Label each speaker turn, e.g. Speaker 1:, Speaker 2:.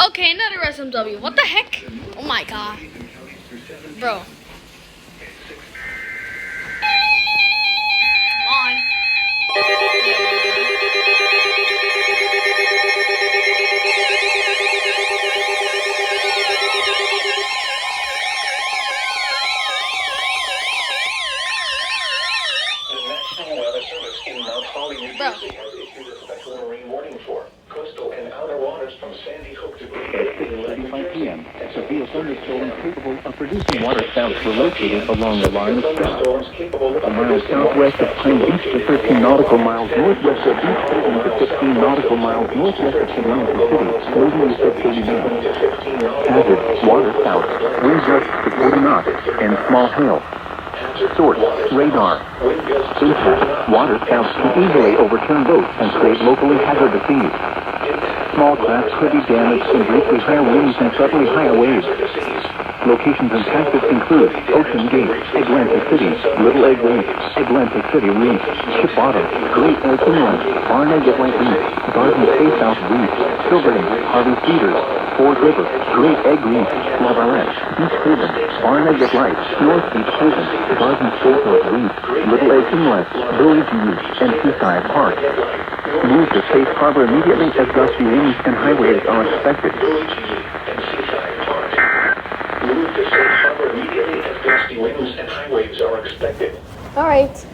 Speaker 1: Okay, another SMW. What the heck? Oh my god. Bro. Come on.
Speaker 2: The National Weather Service in Mount Holly, New Jersey has issued a special marine warning for coastal and outer waters from Sandy Hook to
Speaker 3: At 6:35 p.m., severe thunderstorms capable of producing waterspouts were located along the line of south. A mile southwest of Pine Beach to 13 nautical miles northwest of Beach Haven to 15 nautical miles northwest of Atlantic City, northerly 50 miles. Hazard, waterspouts, wind gusts to 40 knots, and small hail. Source, radar. Impact, waterspouts can easily overturn boats and create locally hazardous seas. Small craft could be damaged in briefly higher winds and suddenly higher waves. Locations and tactics include Ocean Gate, Atlantic City, Little Egg Reef, Atlantic City Reef, Ship Bottom, Great Egg Inlet, Barnett Light Reef, Garden Bay South Reef, Silverton, Harvey Cedars, Ford River, Great Egg Reef, Lavalette, Beach Haven, Barnett Light, North Beach Haven, Garden State Reef, Little Egg Inlet, Village Reef, and Seaside Park. Move to safe harbor immediately as gusty winds and high waves are expected.
Speaker 2: Move to safe harbor immediately as gusty winds and high waves are expected.
Speaker 1: Alright.